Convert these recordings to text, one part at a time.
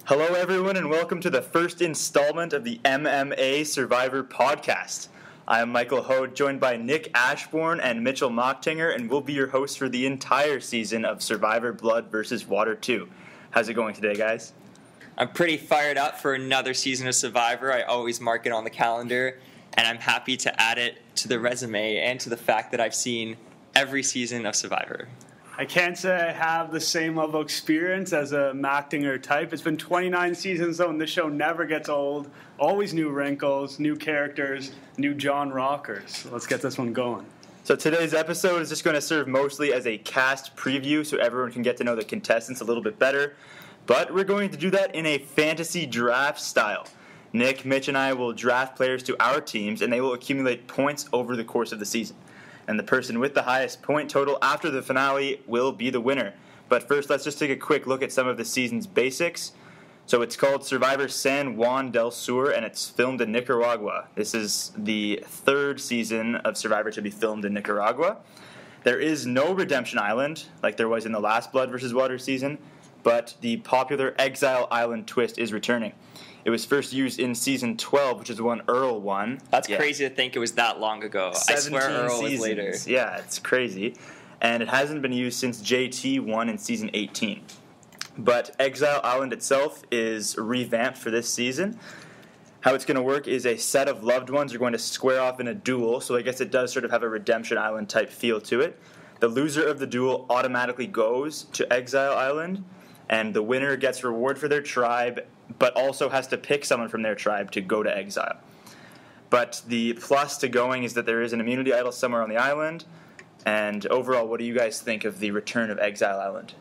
Hello, everyone, and welcome to the first installment of the MMA Survivor podcast. I am Michael Hoad, joined by Nick Ashbourne and Mitchell Machtinger, and we'll be your hosts for the entire season of Survivor Blood vs. Water 2. How's it going today, guys? I'm pretty fired up for another season of Survivor. I always mark it on the calendar, and I'm happy to add it to the resume and to the fact that I've seen every season of Survivor. I can't say I have the same level of experience as a Machtinger type. It's been 29 seasons, though, and this show never gets old. Always new wrinkles, new characters, new John Rockers. Let's get this one going. So today's episode is just going to serve mostly as a cast preview so everyone can get to know the contestants a little bit better. But we're going to do that in a fantasy draft style. Nick, Mitch, and I will draft players to our teams, and they will accumulate points over the course of the season. And the person with the highest point total after the finale will be the winner. But first, let's just take a quick look at some of the season's basics. So it's called Survivor San Juan del Sur, and it's filmed in Nicaragua. This is the third season of Survivor to be filmed in Nicaragua. There is no Redemption Island, like there was in the last Blood vs. Water season, but the popular Exile Island twist is returning. It was first used in Season 12, which is the one Earl won. That's crazy to think it was that long ago. I swear Earl was later. Yeah, it's crazy. And it hasn't been used since JT won in Season 18. But Exile Island itself is revamped for this season. How it's going to work is a set of loved ones are going to square off in a duel, so I guess it does sort of have a Redemption Island type feel to it. The loser of the duel automatically goes to Exile Island, and the winner gets reward for their tribe, but also has to pick someone from their tribe to go to exile. But the plus to going is that there is an immunity idol somewhere on the island. And overall, what do you guys think of the return of Exile Island?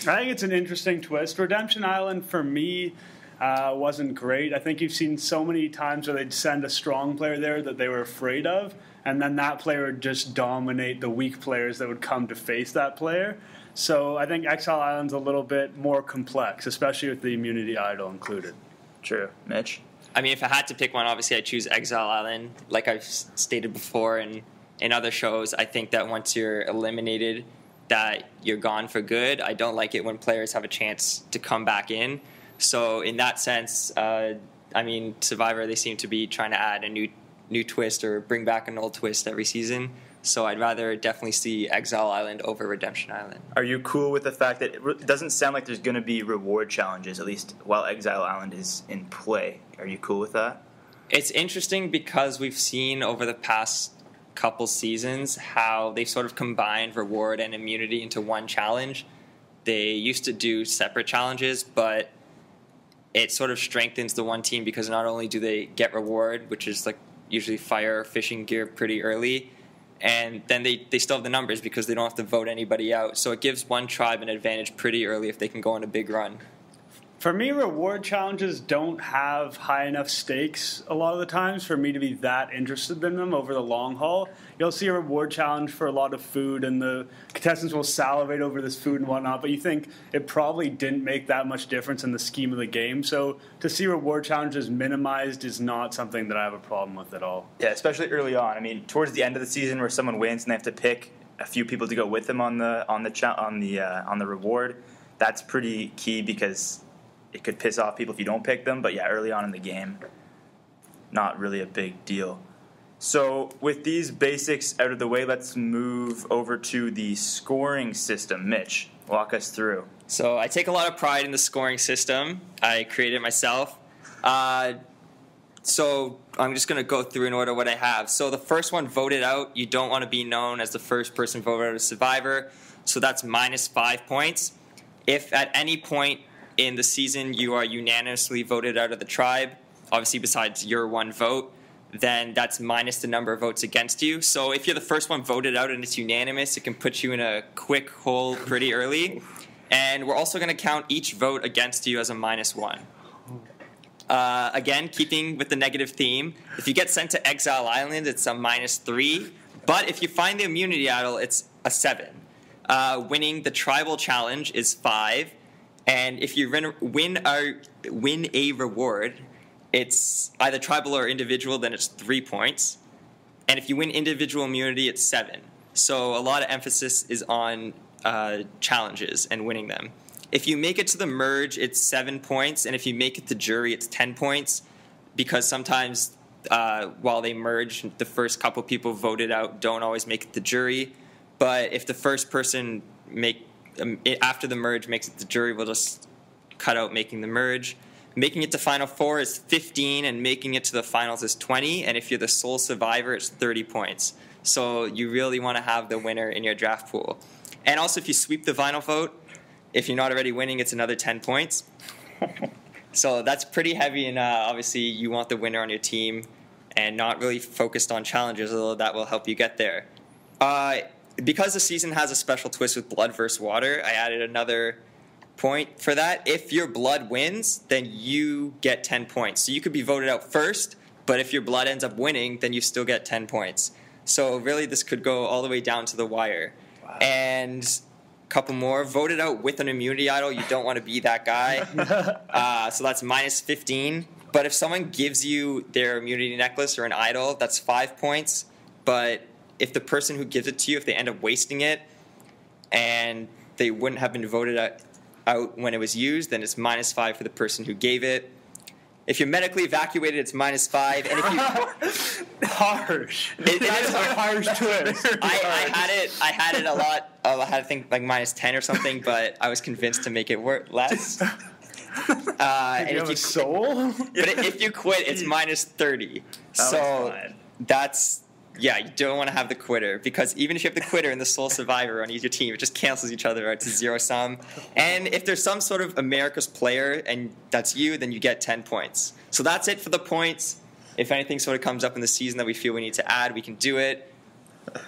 I think it's an interesting twist. Redemption Island, for me, wasn't great. I think you've seen so many times where they'd send a strong player there that they were afraid of, and then that player would just dominate the weak players that would come to face that player. So I think Exile Island's a little bit more complex, especially with the immunity idol included. True. Mitch? I mean, if I had to pick one, obviously I'd choose Exile Island. Like I've stated before in other shows, I think that once you're eliminated, that you're gone for good. I don't like it when players have a chance to come back in. So in that sense, I mean, Survivor, they seem to be trying to add a new twist or bring back an old twist every season. So I'd rather definitely see Exile Island over Redemption Island. Are you cool with the fact that it doesn't sound like there's going to be reward challenges, at least while Exile Island is in play? Are you cool with that? It's interesting because we've seen over the past couple seasons how they've sort of combined reward and immunity into one challenge. They used to do separate challenges, but it sort of strengthens the one team because not only do they get reward, which is like usually fire or fishing gear pretty early, and then they still have the numbers because they don't have to vote anybody out. So it gives one tribe an advantage pretty early if they can go on a big run. For me, reward challenges don't have high enough stakes a lot of the times for me to be that interested in them over the long haul. You'll see a reward challenge for a lot of food, and the contestants will salivate over this food and whatnot, but you think it probably didn't make that much difference in the scheme of the game. So to see reward challenges minimized is not something that I have a problem with at all. Yeah, especially early on. I mean, towards the end of the season where someone wins and they have to pick a few people to go with them on the reward, that's pretty key because it could piss off people if you don't pick them. But yeah, early on in the game, not really a big deal. So with these basics out of the way, let's move over to the scoring system. Mitch, walk us through. So I take a lot of pride in the scoring system. I created it myself. So I'm just going to go through in order what I have. So the first one, voted out. You don't want to be known as the first person voted out of Survivor. So that's -5 points. If at any point in the season you are unanimously voted out of the tribe, obviously besides your one vote, then that's minus the number of votes against you. So if you're the first one voted out and it's unanimous, it can put you in a quick hole pretty early. And we're also going to count each vote against you as a -1. Again, keeping with the negative theme, if you get sent to Exile Island, it's a -3. But if you find the immunity idol, it's a 7. Winning the tribal challenge is 5. And if you win a reward, it's either tribal or individual, then it's 3 points. And if you win individual immunity, it's 7. So a lot of emphasis is on challenges and winning them. If you make it to the merge, it's 7 points, and if you make it to jury, it's 10 points, because sometimes while they merge, the first couple people voted out don't always make it to jury. But if the first person after the merge makes it to jury, we'll just cut out making the merge. Making it to Final Four is 15, and making it to the finals is 20. And if you're the sole survivor, it's 30 points. So you really want to have the winner in your draft pool. And also, if you sweep the final vote, if you're not already winning, it's another 10 points. So that's pretty heavy, and obviously you want the winner on your team and not really focused on challenges, although that will help you get there. Because the season has a special twist with blood versus water, I added another point for that. If your blood wins, then you get 10 points. So you could be voted out first, but if your blood ends up winning, then you still get 10 points. So really, this could go all the way down to the wire. Wow. And a couple more. Voted out with an immunity idol. You don't want to be that guy. So that's minus 15. But if someone gives you their immunity necklace or an idol, that's 5 points. But if the person who gives it to you, if they end up wasting it and they wouldn't have been voted out when it was used, then it's minus 5 for the person who gave it. If you're medically evacuated, it's minus 5. And if you harsh, it is a harsh twist. I had it a lot. I had to think like minus 10 or something, but I was convinced to make it work less. And you have a soul? But if you quit, it's minus 30. So that's. Yeah, you don't want to have the quitter, because even if you have the quitter and the sole survivor on your team, it just cancels each other out to zero sum. And if there's some sort of America's player and that's you, then you get 10 points. So that's it for the points. If anything sort of comes up in the season that we feel we need to add, we can do it.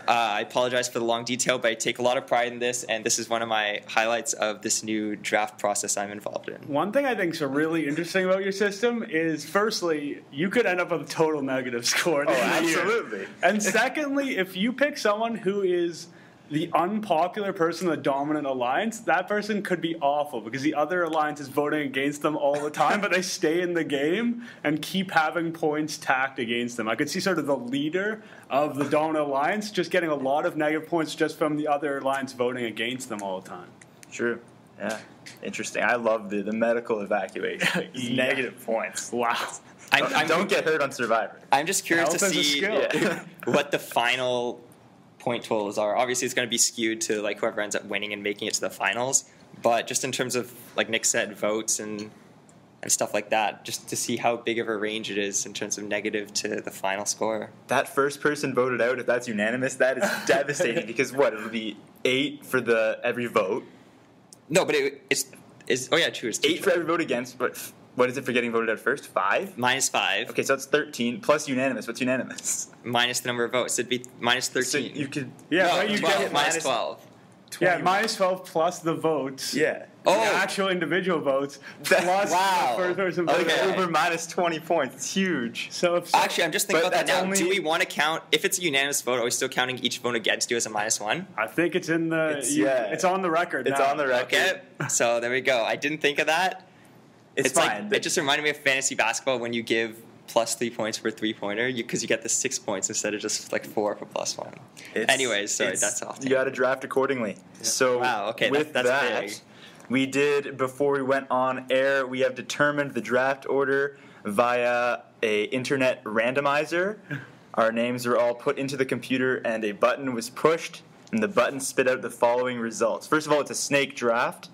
I apologize for the long detail, but I take a lot of pride in this, and this is one of my highlights of this new draft process I'm involved in. One thing I think is really interesting about your system is, firstly, you could end up with a total negative score. Oh, absolutely. And secondly, if you pick someone who is the unpopular person in the dominant alliance, that person could be awful because the other alliance is voting against them all the time, but they stay in the game and keep having points tacked against them. I could see sort of the leader of the dominant alliance just getting a lot of negative points just from the other alliance voting against them all the time. True. Yeah. Interesting. I love the medical evacuation. Yeah. Negative points. Wow. Don't get hurt on Survivor. I'm just curious to see Yeah. what the final point totals are. Obviously, it's going to be skewed to like whoever ends up winning and making it to the finals. But just in terms of, like Nick said, votes and stuff like that, just to see how big of a range it is in terms of negative to the final score. That first person voted out, if that's unanimous, that is devastating because it'll be 8 for every vote. No, but it's oh yeah, true. It's 8 for every vote against, but what is it for getting voted out first? 5? Minus 5. Okay, so that's 13 plus unanimous. What's unanimous? Minus the number of votes. It'd be minus 13. So you could you 12, get minus 12. 20. Yeah, minus 12 plus the votes. Yeah. The actual individual votes plus wow. the first person vote. Okay. Over minus 20 points. It's huge. So actually, I'm just thinking about that now. Only... Do we want to count, if it's a unanimous vote, are we still counting each vote against you as a minus 1? I think it's in the... It's on the record It's now. on the record. Okay, so there we go. I didn't think of that. It's fine. Like, it just reminded me of fantasy basketball when you give plus 3 points for a three-pointer because you get the 6 points instead of just like 4 for plus 1. Anyways, sorry, that's off. You got to draft accordingly. Yeah. So wow, okay, with that's that, big. We did, before we went on air, we have determined the draft order via a internet randomizer. Our names were all put into the computer and a button was pushed, and the button spit out the following results. First of all, it's a snake draft.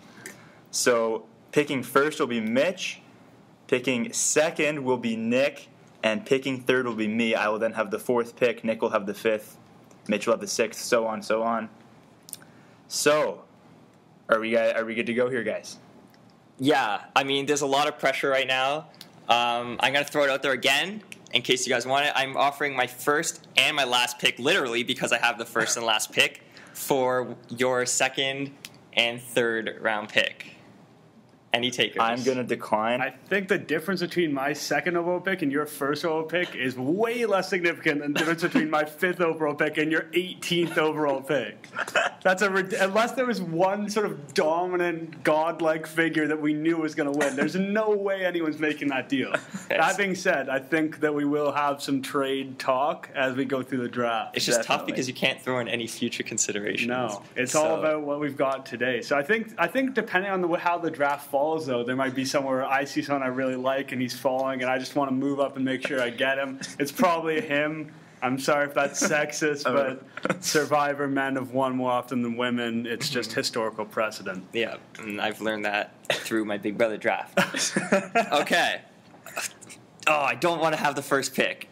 So picking first will be Mitch, picking second will be Nick, and picking third will be me. I will then have the 4th pick, Nick will have the 5th, Mitch will have the 6th, so on, so on. So, are we good to go here, guys? Yeah, I mean, there's a lot of pressure right now. I'm going to throw it out there again in case you guys want it. I'm offering my first and my last pick, literally, because I have the first and last pick, for your second and third round pick. Any takers? I'm going to decline. I think the difference between my second overall pick and your first overall pick is way less significant than the difference between my 5th overall pick and your 18th overall pick. Unless there was one sort of dominant, godlike figure that we knew was going to win, there's no way anyone's making that deal. That being said, I think that we will have some trade talk as we go through the draft. It's just tough because you can't throw in any future considerations. No, it's all about what we've got today. So I think depending on how the draft falls, though, there might be somewhere I see someone I really like and he's falling, and I just want to move up and make sure I get him. It's probably him. I'm sorry if that's sexist, but Survivor men have won more often than women. It's just historical precedent. Yeah, and I've learned that through my Big Brother draft. Okay. Oh, I don't want to have the first pick.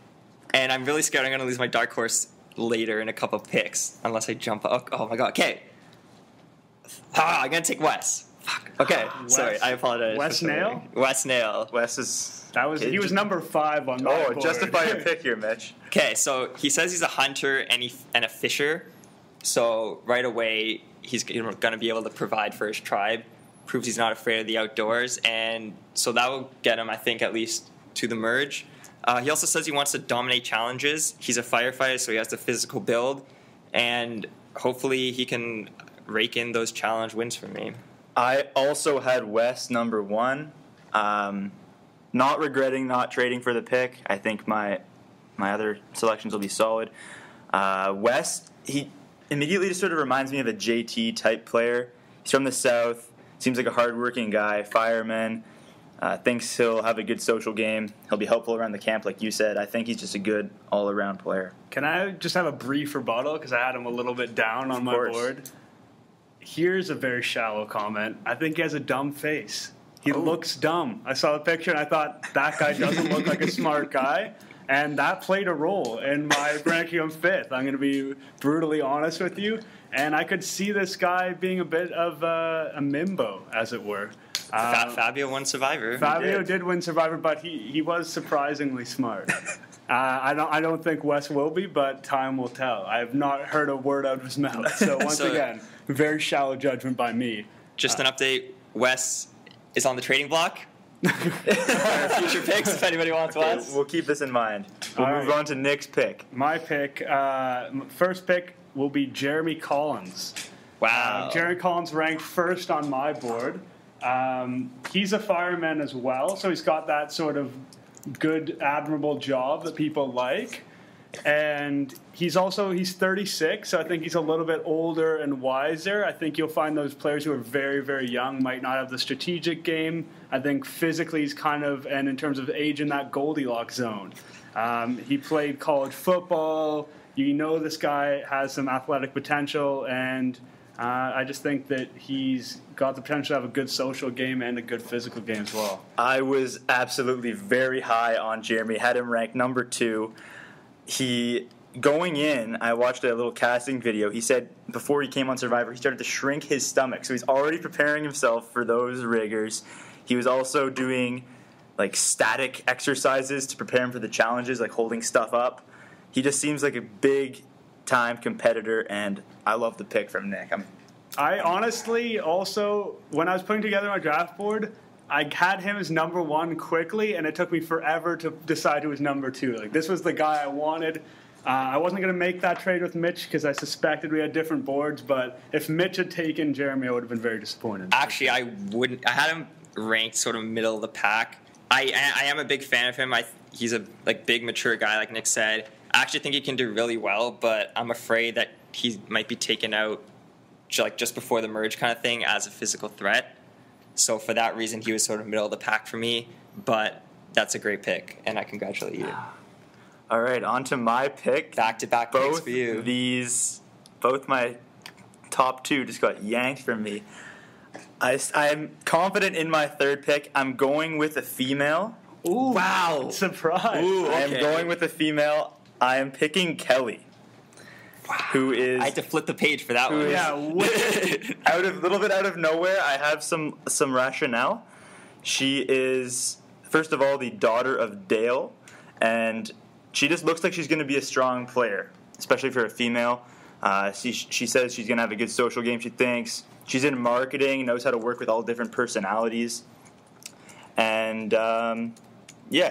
And I'm really scared I'm going to lose my dark horse later in a couple of picks unless I jump up. Oh, my God. Okay. I'm going to take Wes. Fuck. Okay. Sorry, I apologize. Wes Nail? Wes Nail. Wes is... He was number 5 on my board. Justify your pick here, Mitch. Okay, so he says he's a hunter and a fisher. So right away, he's going to be able to provide for his tribe. Proves he's not afraid of the outdoors. And so that will get him, I think, at least to the merge. He also says he wants to dominate challenges. He's a firefighter, so he has the physical build. And hopefully he can rake in those challenge wins for me. I also had Wes number 1. Not regretting not trading for the pick. I think my other selections will be solid. Wes, he immediately just sort of reminds me of a JT type player. He's from the South. Seems like a hardworking guy, fireman. Thinks he'll have a good social game. He'll be helpful around the camp, like you said. I think he's just a good all-around player. Can I just have a brief rebuttal because I had him a little bit down on my board? Here's a very shallow comment. I think he has a dumb face. He looks dumb. I saw the picture and I thought, that guy doesn't look like a smart guy. And that played a role in my ranking him 5th. I'm going to be brutally honest with you. And I could see this guy being a bit of a mimbo, as it were. Fabio won Survivor. Fabio did win Survivor, but he was surprisingly smart. I don't think Wes will be, but time will tell. I have not heard a word out of his mouth. So once again, very shallow judgment by me. Just an update, Wes is on the trading block for future picks if anybody wants Wes. We'll keep this in mind. We'll move on to Nick's pick. My pick, first pick will be Jeremy Collins. Wow. Jeremy Collins ranked first on my board. He's a fireman as well, so he's got that sort of good, admirable job that people like. And he's 36, so I think he's a little bit older and wiser. I think you'll find those players who are very, very young might not have the strategic game. I think physically he's and in terms of age, in that Goldilocks zone. He played college football. This guy has some athletic potential, and I just think that he's got the potential to have a good social game and a good physical game as well. I was absolutely very high on Jeremy. Had him ranked number 2. Going in, I watched a little casting video. He said before he came on Survivor, he started to shrink his stomach. So he's already preparing himself for those rigors. He was also doing like static exercises to prepare him for the challenges, like holding stuff up. He just seems like a big-time competitor, and I love the pick from Nick. I honestly also, when I was putting together my draft board, I had him as number 1 quickly, and it took me forever to decide who was number 2. Like, this was the guy I wanted. I wasn't going to make that trade with Mitch because I suspected we had different boards, but if Mitch had taken Jeremy, I would have been very disappointed. Actually, I wouldn't. I had him ranked sort of middle of the pack. I am a big fan of him. He's a big, mature guy, like Nick said. I actually think he can do really well, but I'm afraid that he might be taken out just before the merge kind of thing as a physical threat. So for that reason, he was sort of middle of the pack for me, but that's a great pick, and I congratulate you. All right, on to my pick. Back-to-back picks for you. Both my top 2 just got yanked from me. I'm confident in my third pick. I'm going with a female. Ooh, wow. Surprise. Ooh, okay. I am going with a female. I am picking Kelly. Wow. Who is? I had to flip the page for that one. Yeah, little bit out of nowhere. I have some rationale. She is, first of all, the daughter of Dale, and she just looks like she's going to be a strong player, especially for a female. She says she's going to have a good social game. She thinks she's in marketing, knows how to work with all different personalities, and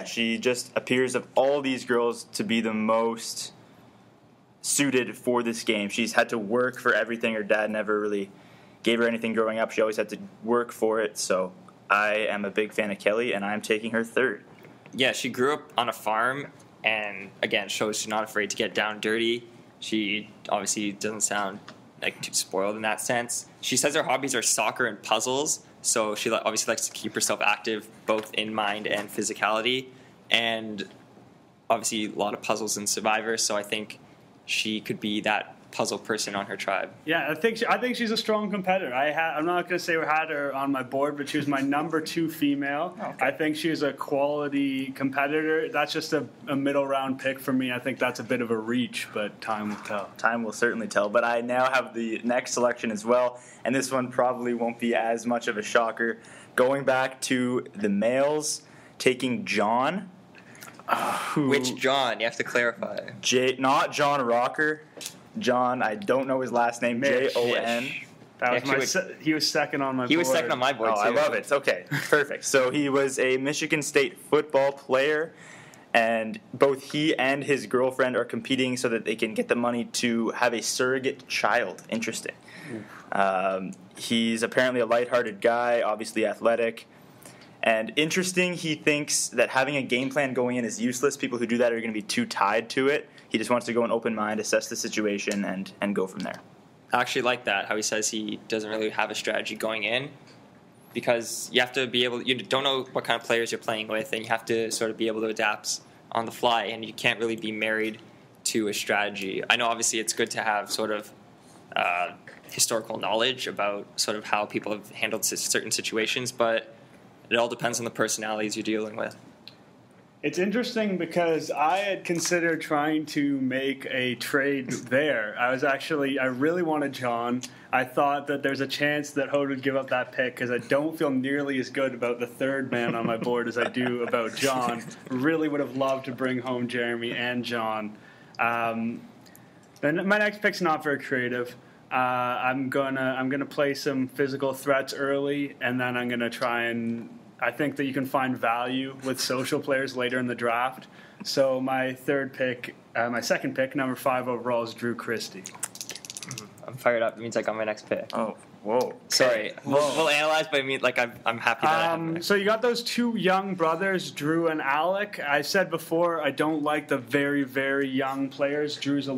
she just appears of all these girls to be the most suited for this game. She's had to work for everything. Her dad never really gave her anything growing up. She always had to work for it. So I am a big fan of Kelly, and I'm taking her third. Yeah, she grew up on a farm, and again, shows she's not afraid to get down dirty. She obviously doesn't sound like too spoiled in that sense. She says her hobbies are soccer and puzzles, so she obviously likes to keep herself active both in mind and physicality, and obviously a lot of puzzles in Survivor, so I think she could be that puzzle person on her tribe. Yeah, I think she's a strong competitor. I'm not going to say we had her on my board, but she was my number 2 female. Okay. I think she's a quality competitor. That's just a middle round pick for me. I think that's a bit of a reach, but time will tell. Time will certainly tell. But I now have the next selection as well, and this one probably won't be as much of a shocker. Going back to the males, taking John. Which John? You have to clarify. Not John Rocker. John, I don't know his last name. Mitch. Jon. That was he was second on my board. He was second on my board, Oh, too. I love it. Okay, perfect. So he was a Michigan State football player, and both he and his girlfriend are competing so that they can get the money to have a surrogate child. Interesting. He's apparently a lighthearted guy, obviously athletic. And interesting, he thinks that having a game plan going in is useless. People who do that are going to be too tied to it. He just wants to go in open mind, assess the situation, and go from there. I actually like that, how he says he doesn't really have a strategy going in, because you have to be able, you don't know what kind of players you're playing with, and you have to sort of be able to adapt on the fly, and you can't really be married to a strategy. I know obviously it's good to have sort of historical knowledge about sort of how people have handled certain situations, but it all depends on the personalities you're dealing with. It's interesting because I had considered trying to make a trade there. I really wanted John. I thought that there's a chance that Hoad would give up that pick because I don't feel nearly as good about the third man on my board as I do about John. Really would have loved to bring home Jeremy and John. Then my next pick's not very creative. I'm gonna play some physical threats early, and then I'm gonna try and. I think that you can find value with social players later in the draft. So my second pick, number 5 overall, is Drew Christie. I'm fired up. It means I got my next pick. Oh, whoa. Sorry. We'll analyze, but I mean, like, I'm happy that So you got those 2 young brothers, Drew and Alec. I said before I don't like the very, very young players. Drew's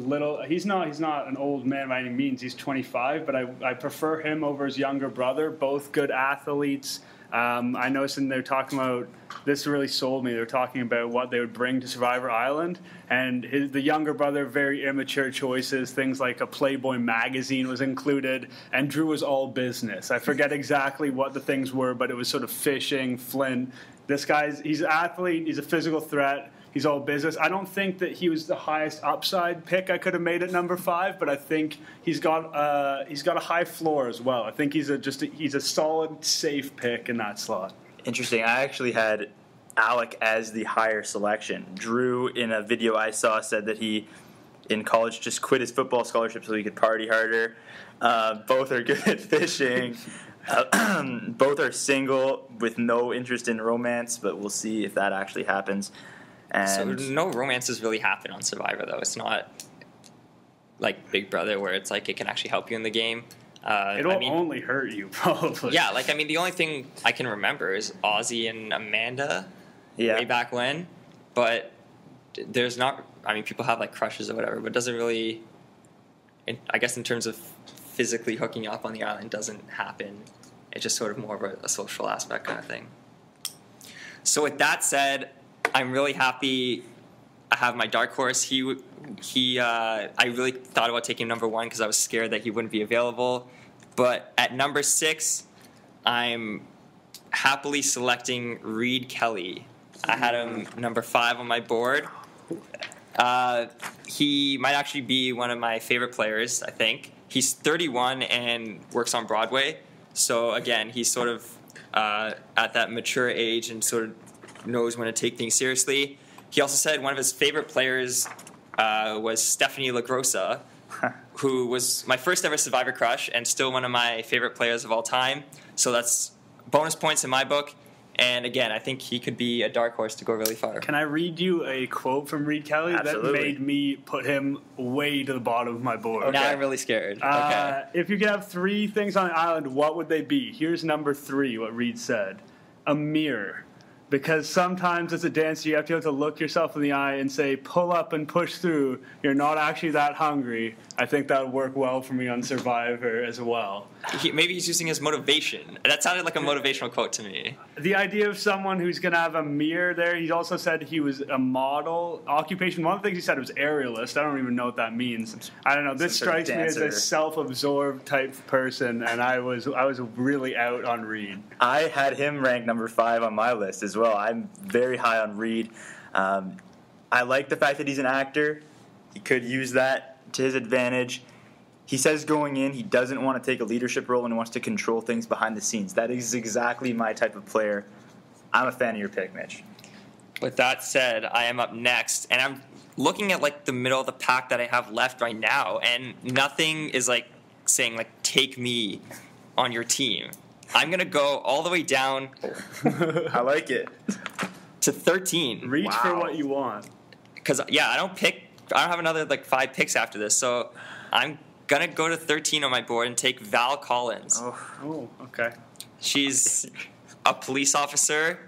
he's not an old man by any means. He's 25, but I prefer him over his younger brother. Both good athletes. I noticed they're talking about, this really sold me, they're talking about what they would bring to Survivor Island, and the younger brother, very immature choices, things like a Playboy magazine was included, and Drew was all business. I forget exactly what the things were, but it was sort of fishing, flint. He's an athlete, he's a physical threat, he's all business. I don't think that he was the highest upside pick I could have made at number 5, but I think he's got a high floor as well. I think he's a solid, safe pick in that slot. Interesting. I actually had Alec as the higher selection. Drew, in a video I saw, said that he, in college, just quit his football scholarship so he could party harder. Both are good at fishing. Both are single with no interest in romance, but we'll see if that actually happens. And so no romances really happen on Survivor, though. It's not like Big Brother where it's like it can actually help you in the game. It'll only hurt you, probably. Yeah, the only thing I can remember is Ozzy and Amanda way back when. But there's not, people have like crushes or whatever, but it doesn't really, I guess in terms of physically hooking up on the island, doesn't happen. It's just sort of more of a social aspect kind of thing. So with that said, I'm really happy I have my dark horse. I really thought about taking number 1 because I was scared that he wouldn't be available. But at number 6, I'm happily selecting Reed Kelly. I had him number 5 on my board. He might actually be one of my favorite players, I think. He's 31 and works on Broadway. So again, he's sort of at that mature age and sort of knows when to take things seriously. He also said one of his favorite players was Stephanie LaGrossa, who was my first ever Survivor crush and still one of my favorite players of all time. So that's bonus points in my book. And again, I think he could be a dark horse to go really far. Can I read you a quote from Reed Kelly Absolutely. that made me put him way to the bottom of my board? Okay. Now I'm really scared. Okay. If you could have 3 things on an island, what would they be? Here's number 3, what Reed said. A mirror. Because sometimes as a dancer, you have to be able to look yourself in the eye and say, pull up and push through. You're not actually that hungry. I think that would work well for me on Survivor as well. Maybe he's using his motivation. That sounded like a motivational quote to me. The idea of someone who's going to have a mirror there, he also said he was a model occupation. One of the things he said was aerialist. I don't even know what that means. I don't know. This strikes me as a self-absorbed type person, and I was really out on Reed. I had him ranked number 5 on my list as well. I'm very high on Reed. I like the fact that he's an actor. He could use that to his advantage. He says going in, he doesn't want to take a leadership role and wants to control things behind the scenes. That is exactly my type of player. I'm a fan of your pick, Mitch. With that said, I am up next, and I'm looking at like the middle of the pack that I have left right now, and nothing is like saying like take me on your team. I'm gonna go all the way down I like it. to 13. Reach for what you want. Because I don't have another like 5 picks after this, so I'm gonna go to 13 on my board and take Val Collins. Oh, okay. She's a police officer.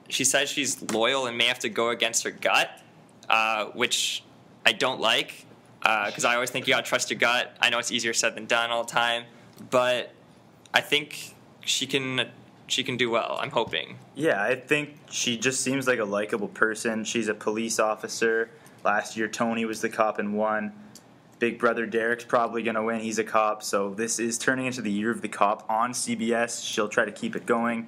She says she's loyal and may have to go against her gut, which I don't like, because I always think you gotta trust your gut. I know it's easier said than done all the time, but I think she can do well. I'm hoping. Yeah, I think she just seems like a likable person. She's a police officer. Last year, Tony was the cop and won. Big brother Derek's probably going to win. He's a cop. So this is turning into the year of the cop on CBS. She'll try to keep it going.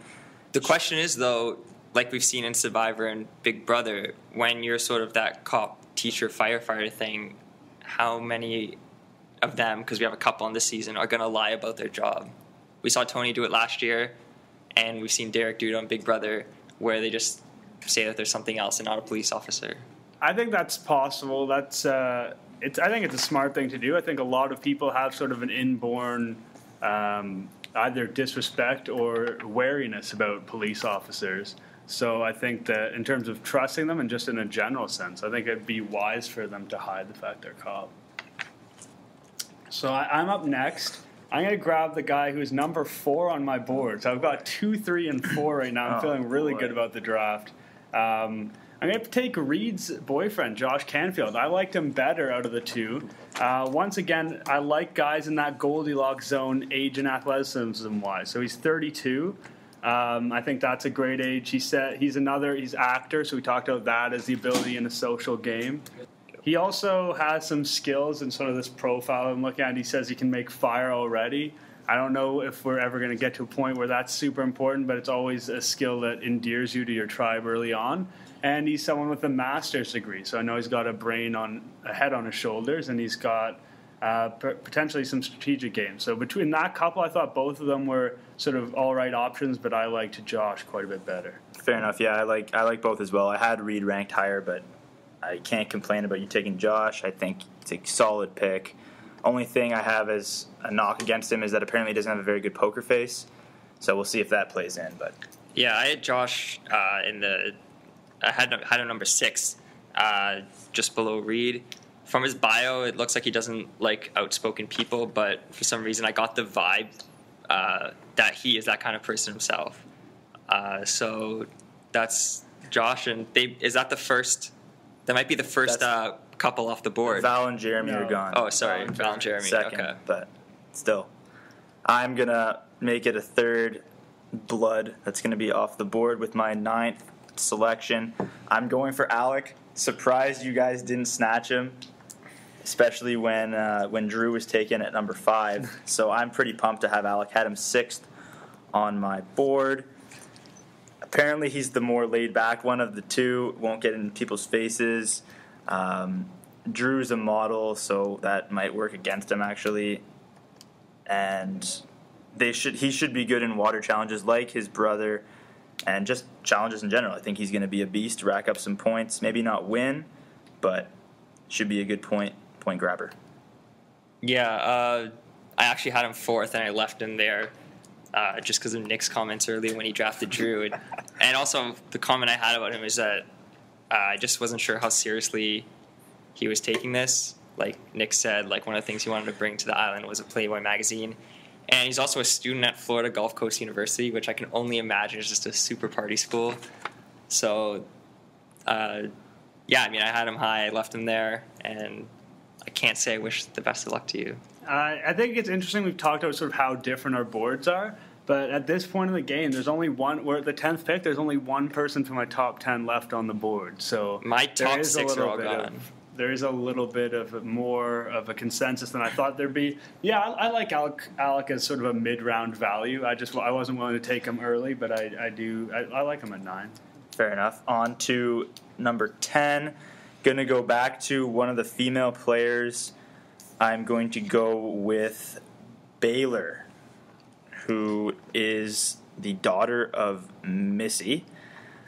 The question is, though, like we've seen in Survivor and Big Brother, when you're sort of that cop, teacher, firefighter thing, how many of them, because we have a couple on this season, are going to lie about their job? We saw Tony do it last year, and we've seen Derek do it on Big Brother, where they just say that there's something else and not a police officer. I think that's possible. I think it's a smart thing to do. I think a lot of people have sort of an inborn either disrespect or wariness about police officers. So I think that in terms of trusting them and just in a general sense, I think it'd be wise for them to hide the fact they're cop. So I'm up next. I'm going to grab the guy who's number 4 on my board. So I've got 2, 3, and 4 right now. I'm feeling really good about the draft. I'm going to take Reed's boyfriend, Josh Canfield. I liked him better out of the 2. Once again, I like guys in that Goldilocks zone, age and athleticism-wise. So he's 32. I think that's a great age. He's actor, so we talked about that as the ability in a social game. He also has some skills in sort of this profile I'm looking at. He says he can make fire already. I don't know if we're ever going to get to a point where that's super important, but it's always a skill that endears you to your tribe early on. And he's someone with a master's degree, so I know he's got a head on his shoulders, and he's got potentially some strategic games. So between that couple, I thought both of them were sort of all right options, but I liked Josh quite a bit better. Fair enough. Yeah, I like both as well. I had Reed ranked higher, but I can't complain about you taking Josh. I think it's a solid pick. Only thing I have as a knock against him is that apparently he doesn't have a very good poker face. So we'll see if that plays in. But yeah, I had Josh I had him number 6, just below Reed. From his bio, it looks like he doesn't like outspoken people, but for some reason I got the vibe that he is that kind of person himself. So that's Josh, and that might be the first couple off the board. Val and Jeremy are gone. Oh, sorry, Val and Jeremy. Second, okay. But still, I'm going to make it a third blood that's going to be off the board with my 9th selection. I'm going for Alec. Surprised you guys didn't snatch him, especially when Drew was taken at number 5. So I'm pretty pumped to have Alec. Had him 6th on my board. Apparently he's the more laid back one of the 2. Won't get in people's faces. Drew's a model, so that might work against him actually. And he should be good in water challenges like his brother. And just challenges in general. I think he's going to be a beast, rack up some points. Maybe not win, but should be a good point grabber. Yeah, I actually had him 4th, and I left him there just because of Nick's comments earlier when he drafted Drew. And also the comment I had about him is that I just wasn't sure how seriously he was taking this. Like Nick said, like one of the things he wanted to bring to the island was a Playboy magazine. And he's also a student at Florida Gulf Coast University, which I can only imagine is just a super party school. So, yeah, I mean, I had him high, I left him there, and I can't say I wish the best of luck to you. I think it's interesting. We've talked about sort of how different our boards are, but at this point in the game, there's only one. We're at the 10th pick. There's only one person from my top 10 left on the board. So my top 6 are all gone. There is a little bit of more of a consensus than I thought there'd be. Yeah, I like Alec as sort of a mid-round value. I wasn't willing to take him early, but I like him at 9. Fair enough. On to number 10. Going to go back to one of the female players. I'm going to go with Baylor, who is the daughter of Missy.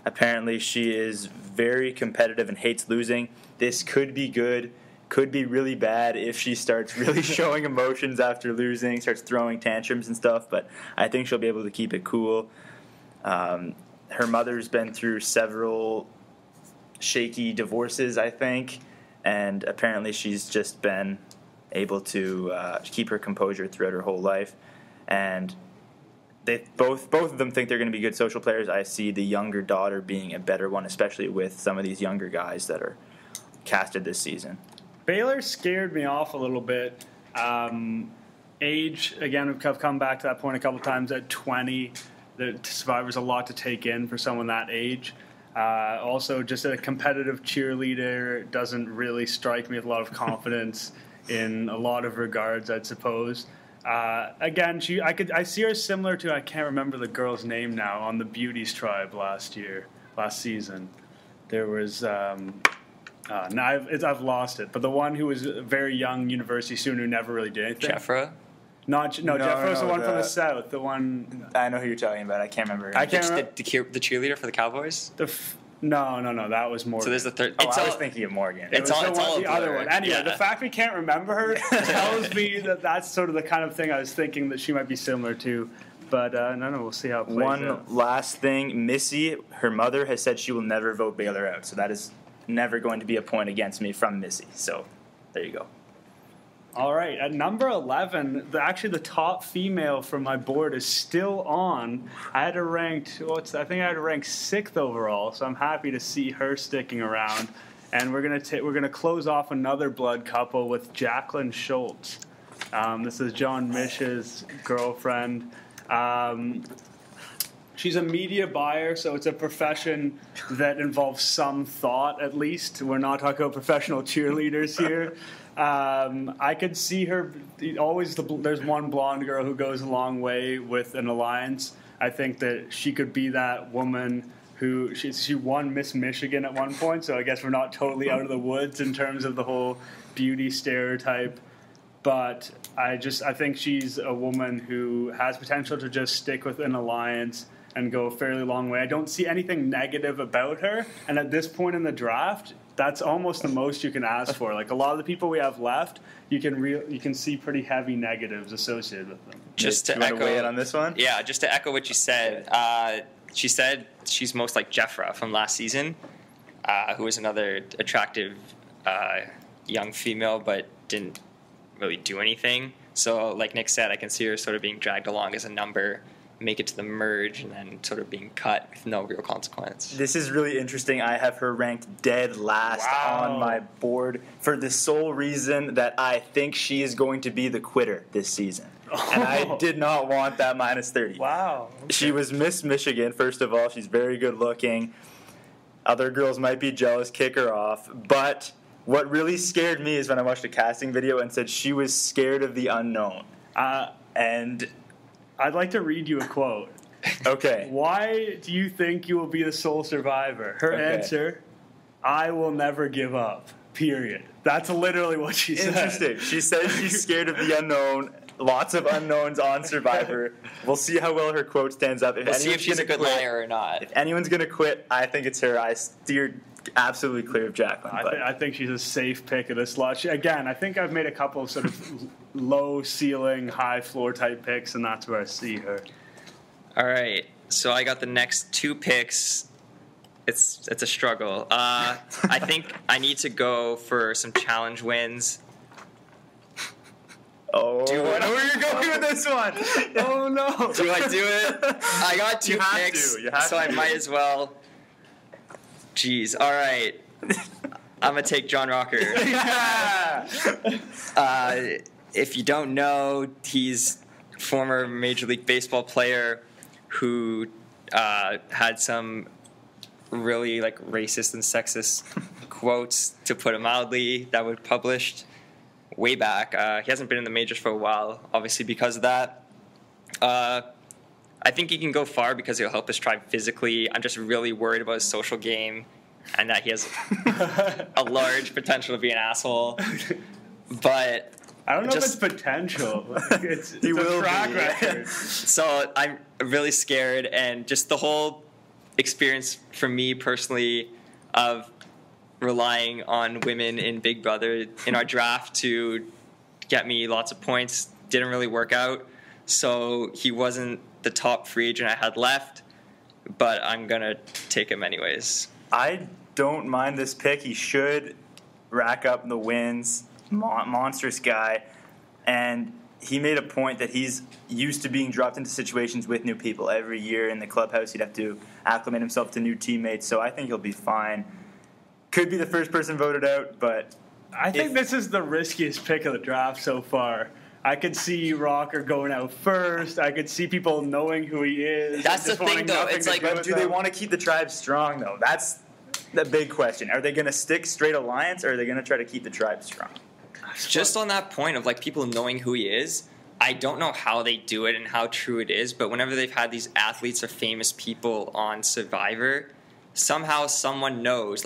Apparently, she is very competitive and hates losing. This could be good, could be really bad if she starts really showing emotions after losing, starts throwing tantrums and stuff, but I think she'll be able to keep it cool. Her mother's been through several shaky divorces, I think, and apparently she's just been able to keep her composure throughout her whole life. And they both of them think they're going to be good social players. I see the younger daughter being a better one, especially with some of these younger guys that are casted this season. Baylor scared me off a little bit. Age, again, we've come back to that point a couple times. At 20, the Survivor's a lot to take in for someone that age. Also, just a competitive cheerleader doesn't really strike me with a lot of confidence in a lot of regards, I'd suppose. Again, I see her similar to, I can't remember the girl's name now, on the Beauties Tribe last season. There was, I've lost it, but the one who was a very young university student who never really did anything. Jeffra? Jeffra was the one from the South. The one. I know who you're talking about. I can't remember. I can't remember. The cheerleader for the Cowboys? No, that was Morgan. So there's the third. I was thinking of Morgan. It's all the other one. Anyway, the fact we can't remember her tells me that that's sort of the kind of thing I was thinking that she might be similar to. But no, we'll see how it plays out. One last thing. Missy, her mother, has said she will never vote Baylor out. So that is never going to be a point against me from Missy. So there you go. All right, at number 11, the top female from my board is still on. I had her ranked, I think I had her ranked 6th overall, so I'm happy to see her sticking around. And we're gonna close off another blood couple with Jacqueline Schultz. This is John Mish's girlfriend. She's a media buyer, so it's a profession that involves some thought, at least. We're not talking about professional cheerleaders here. I could see her always. There's one blonde girl who goes a long way with an alliance. I think that she could be that woman who she won Miss Michigan at one point. So I guess we're not totally out of the woods in terms of the whole beauty stereotype. But I think she's a woman who has potential to just stick with an alliance and go a fairly long way. I don't see anything negative about her. And at this point in the draft, that's almost the most you can ask for. Like a lot of the people we have left, you can see pretty heavy negatives associated with them. Just to echo weigh in on this one? Yeah, just to echo what you said. She said she's most like Jeffra from last season, who was another attractive young female, but didn't really do anything. So, like Nick said, I can see her sort of being dragged along as a number, make it to the merge, and then sort of being cut with no real consequence. This is really interesting. I have her ranked dead last on my board for the sole reason that I think she is going to be the quitter this season. And I did not want that minus 30. Wow. Okay. She was Miss Michigan, first of all. She's very good looking. Other girls might be jealous, kick her off. But what really scared me is when I watched a casting video and said she was scared of the unknown. And I'd like to read you a quote. Okay. Why do you think you will be the sole survivor? Her answer, I will never give up, period. That's literally what she said. Interesting. She says she's scared of the unknown. Lots of unknowns on Survivor. We'll see how well her quote stands up. We'll see if she's a good liar or not. If anyone's going to quit, I think it's her. I steered absolutely clear of Jacqueline. I think she's a safe pick of this lot. Again, I think I've made a couple of sort of low ceiling, high floor type picks, and that's where I see her. All right. So I got the next 2 picks. It's a struggle. I think I need to go for some challenge wins. Oh, I know where you're going with this one. Oh, no. Do I do it? I got 2 picks, so I might as well. Jeez. All right. I'm going to take John Rocker. Yeah. If you don't know, he's a former Major League Baseball player who had some really racist and sexist quotes, to put it mildly, that were published way back. He hasn't been in the majors for a while, obviously because of that. I think he can go far because he'll help his tribe physically. I'm just really worried about his social game and that he has a large potential to be an asshole. But I don't know if it's potential. It's He will a track be. record. so I'm really scared, and just the whole experience for me personally of relying on women in Big Brother in our draft to get me lots of points didn't really work out. So he wasn't the top free agent I had left, but I'm going to take him anyways. I don't mind this pick. He should rack up the wins. Monstrous guy. And he made a point that he's used to being dropped into situations with new people. Every year in the clubhouse, he'd have to acclimate himself to new teammates. So I think he'll be fine. Could be the first person voted out, but I think this is the riskiest pick of the draft so far. I could see Rocker going out first. I could see people knowing who he is. That's just the thing, wanting though. nothing It's to like, do but with do they them. want to keep the tribe strong, though? That's the big question. Are they going to stick straight alliance, or are they going to try to keep the tribe strong? Just on that point of people knowing who he is, I don't know how they do it and how true it is, but whenever they've had these athletes or famous people on Survivor, somehow someone knows,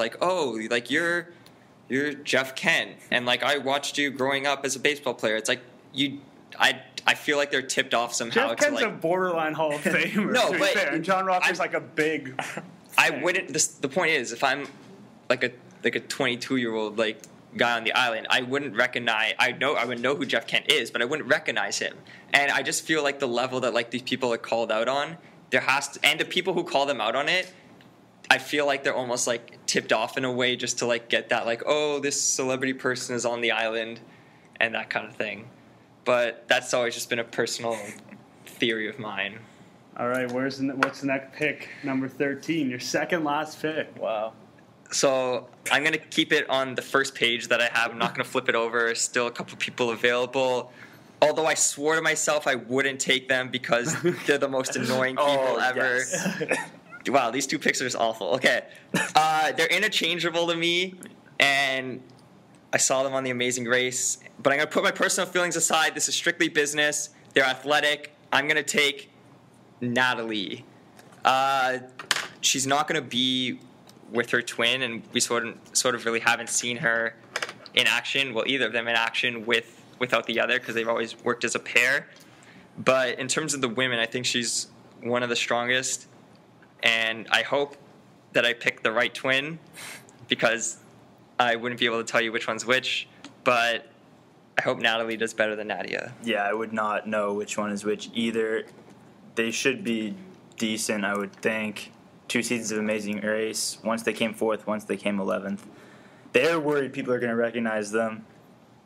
you're Jeff Kent, and I watched you growing up as a baseball player. It's I feel like they're tipped off somehow. Jeff Kent's a borderline Hall of Famer. No, to be but fair. And John Rocker's a big. I wouldn't. The point is, if I'm a 22-year-old guy on the island, I wouldn't recognize. I would know who Jeff Kent is, but I wouldn't recognize him. And I just feel like the level that these people are called out on, there has to, and the people who call them out on it, I feel like they're almost tipped off in a way just to get that oh, this celebrity person is on the island, and that kind of thing. But that's always just been a personal theory of mine. All right, what's the next pick? Number 13, your second last pick. Wow. So I'm going to keep it on the first page that I have. I'm not going to flip it over. Still a couple people available. Although I swore to myself I wouldn't take them because they're the most annoying people ever. Yes. Wow, these 2 picks are just awful. Okay. They're interchangeable to me, and I saw them on The Amazing Race. But I'm going to put my personal feelings aside. This is strictly business. They're athletic. I'm going to take Natalie. She's not going to be with her twin, and we sort of really haven't seen her in action. Well, either of them in action without the other because they've always worked as a pair. But in terms of the women, I think she's one of the strongest. And I hope that I picked the right twin because I wouldn't be able to tell you which one's which. But I hope Natalie does better than Nadia. Yeah, I would not know which one is which either. They should be decent, I would think. 2 seasons of Amazing Race. Once they came 4th, once they came 11th. They're worried people are going to recognize them.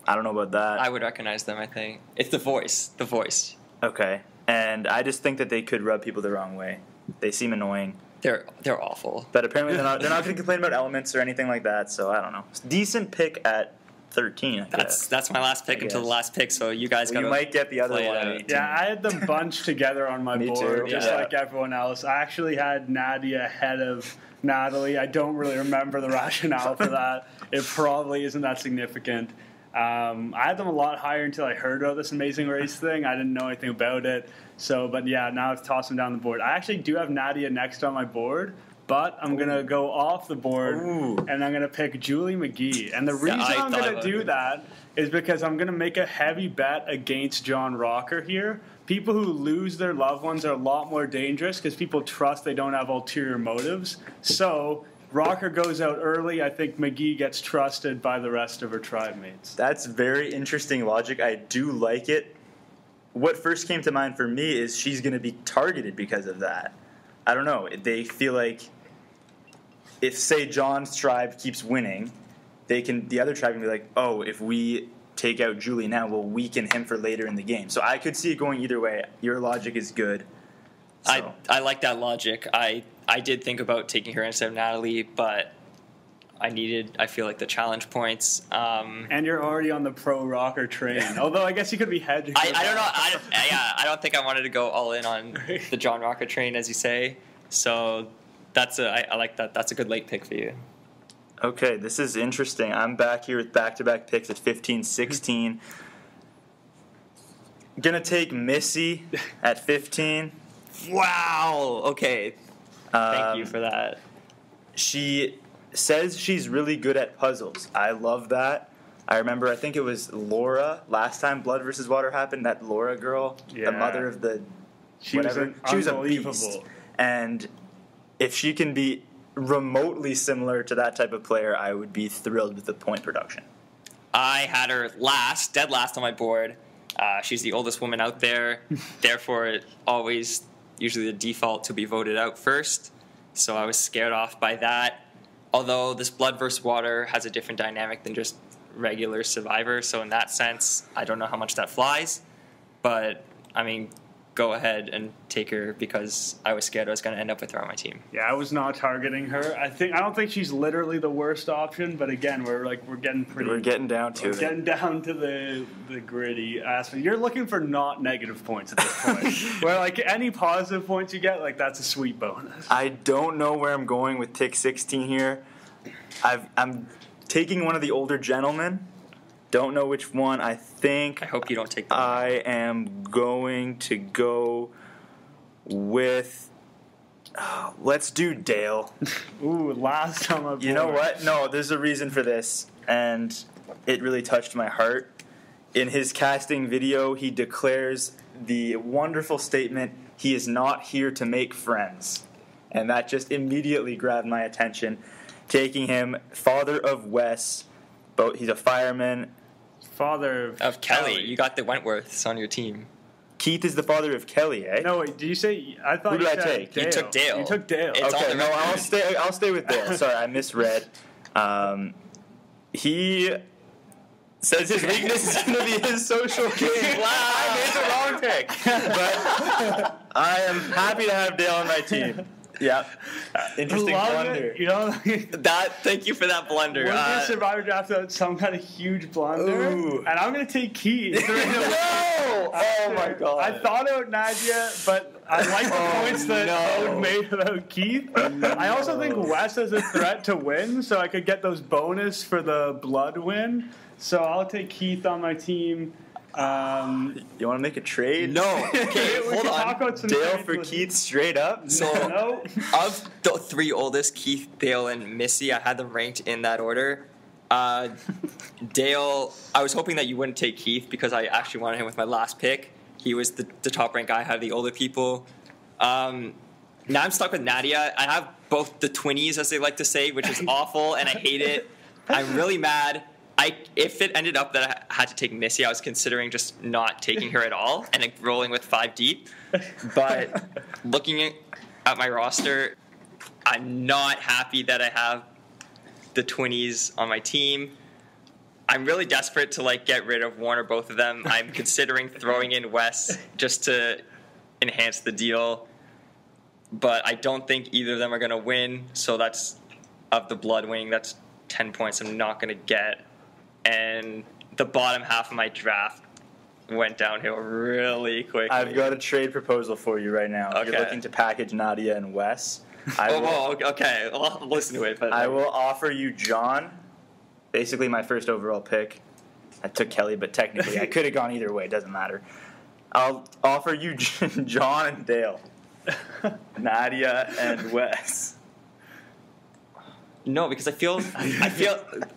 I don't know about that. I would recognize them, I think. It's the voice. The voice. Okay. And I just think that they could rub people the wrong way. They seem annoying. They're awful. But apparently they're not going to complain about elements or anything like that, so I don't know. Decent pick at 13, I guess. That's my last pick until the last pick, so you guys got to You might get the other play it one. out. at 18. Yeah, I had them bunched together on my Me board, too. just Yeah. like everyone else. I actually had Nadia ahead of Natalie. I don't really remember the rationale for that. It probably isn't that significant. I had them a lot higher until I heard about this Amazing Race thing. I didn't know anything about it. But yeah, now I've tossed them down the board. I actually do have Nadia next on my board, but I'm going to go off the board, and I'm going to pick Julie McGee. And the reason I'm going to do that is because I'm going to make a heavy bet against John Rocker here. People who lose their loved ones are a lot more dangerous because people trust they don't have ulterior motives. So Rocker goes out early. I think McGee gets trusted by the rest of her tribe mates. That's very interesting logic. I do like it. what first came to mind for me is she's going to be targeted because of that. I don't know. They feel like if, say, John's tribe keeps winning, the other tribe can be like, oh, if we take out Julie now, we'll weaken him for later in the game. So I could see it going either way. Your logic is good. So. I like that logic. I did think about taking her instead of Natalie, but I feel like the challenge points. And you're already on the pro rocker train. Although I guess you could be hedging. I don't know. I don't think I wanted to go all in on the John Rocker train, as you say. So I like that. That's a good late pick for you. Okay, this is interesting. I'm back here with back-to-back picks at 15-16. Gonna take Missy at 15. Wow. Okay. Thank you for that. She says she's really good at puzzles. I love that. I remember, I think it was Laura, last time Blood vs. Water happened, that Laura girl, the mother of the whatever. She was a beast. And if she can be remotely similar to that type of player, I would be thrilled with the point production. I had her dead last on my board. She's the oldest woman out there, therefore always usually the default to be voted out first. So I was scared off by that. Although this Blood vs. Water has a different dynamic than just regular Survivor, so in that sense, I don't know how much that flies. But, I mean, go ahead and take her because I was scared I was going to end up with her on my team. Yeah, I was not targeting her. I don't think she's literally the worst option, but again, we're getting down to the gritty aspect. You're looking for not negative points at this point. Where like any positive points you get, like that's a sweet bonus. I don't know where I'm going with pick 16 here. I'm taking one of the older gentlemen. Don't know which one. I hope you don't take that. I am going to go with. Let's do Dale. Ooh, last time I. You know what? No, there's a reason for this, and it really touched my heart. In his casting video, he declares the wonderful statement, "He is not here to make friends," and that just immediately grabbed my attention. Taking him, father of Wes. He's a fireman. Father of Kelly. You got the Wentworths on your team. Keith is the father of Kelly, eh? No, wait. Did you say? I thought. Who did I take? You took Dale. You took Dale. Okay, no, I'll stay with Dale. Sorry, I misread. He says his weakness is going to be his social game. Wow, I made the wrong pick, but I am happy to have Dale on my team. Yeah, interesting blunder. You know, thank you for that blunder. We're gonna Survivor draft out some kind of huge blunder, and I'm gonna take Keith. No! Oh my god! I thought about Nadia, but I like the points that Hoad made about Keith. I also think Wes has a threat to win, so I could get those bonus for the blood win. So I'll take Keith on my team. You want to make a trade? No. Okay, hold on. Dale for Keith straight up? So, of the three oldest, Keith, Dale, and Missy, I had them ranked in that order. Dale, I was hoping that you wouldn't take Keith because I actually wanted him with my last pick. He was the top rank guy out of the older people. Now I'm stuck with Nadia. I have both the twinnies, as they like to say, which is awful, and I hate it. I'm really mad. If it ended up that I had to take Missy, I was considering just not taking her at all and like rolling with 5 deep. But looking at my roster, I'm not happy that I have the twinnies on my team. I'm really desperate to like get rid of one or both of them. I'm considering throwing in Wes just to enhance the deal. But I don't think either of them are going to win. So that's, of the blood winning, that's 10 points I'm not going to get. And the bottom half of my draft went downhill really quickly. I've got a trade proposal for you right now. Okay. You're looking to package Nadia and Wes. Okay. I'll listen to it. But I will offer you John, basically my first overall pick. I took Kelly, but technically I could have gone either way. It doesn't matter. I'll offer you John and Dale. Nadia and Wes. No, because I feel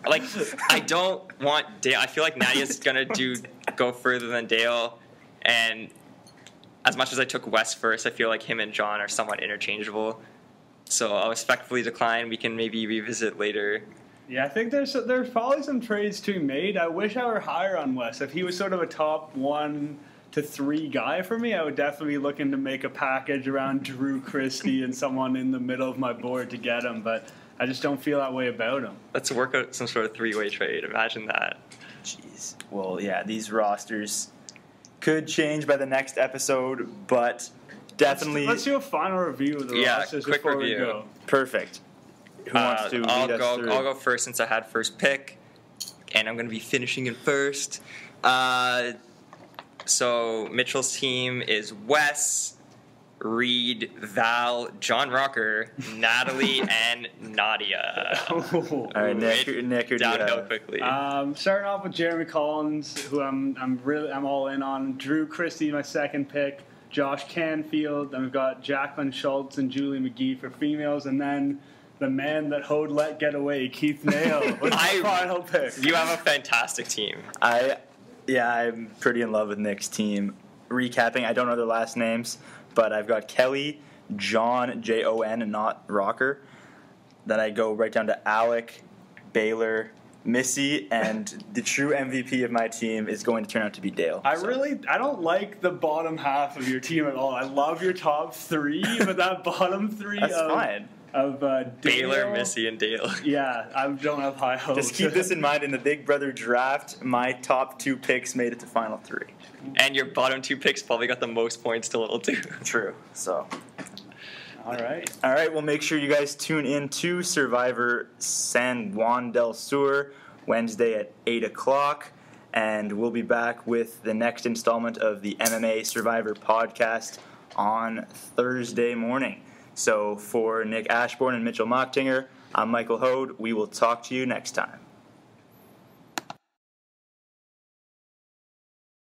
like I don't want Dale. I feel like Nadia's gonna go further than Dale, and as much as I took Wes first, I feel like him and John are somewhat interchangeable. So I'll respectfully decline. We can maybe revisit later. Yeah, I think there's probably some trades to be made. I wish I were higher on Wes. If he was sort of a top 1, to 3 guy for me, I would definitely be looking to make a package around Drew Christie and someone in the middle of my board to get him, but I just don't feel that way about him. Let's work out some sort of 3-way trade. Imagine that. Jeez. Well, yeah, these rosters could change by the next episode, but definitely. Let's do a final review of the rosters quick before review. we go. Perfect. Who wants to lead us through? I'll go first since I had first pick, and I'm going to be finishing in first. So Mitchell's team is Wes, Reed, Val, John Rocker, Natalie, and Nadia. All right, Nick, who do you Downhill have? quickly. Starting off with Jeremy Collins, who I'm all in on. Drew Christie, my second pick. Josh Canfield. Then we've got Jacqueline Schultz and Julie McGee for females, and then the man that Hoad let get away, Keith Nail, was my final pick. You have a fantastic team. I'm pretty in love with Nick's team. Recapping, I don't know their last names, but I've got Kelly, John, Jon, and not Rocker. Then I go right down to Alec, Baylor, Missy, and the true MVP of my team is going to turn out to be Dale. I don't like the bottom half of your team at all. I love your top 3, but that bottom 3 That's fine. Of Baylor, Missy, and Dale. Yeah, I don't have high hopes. Just keep this in mind. In the Big Brother draft, my top 2 picks made it to final 3. And your bottom 2 picks probably got the most points total, too. True. So. All right. Well, make sure you guys tune in to Survivor San Juan del Sur Wednesday at 8 o'clock. And we'll be back with the next installment of the MMA Survivor podcast on Thursday morning. So for Nick Ashbourne and Mitchell Machtinger, I'm Michael Hoad. We will talk to you next time.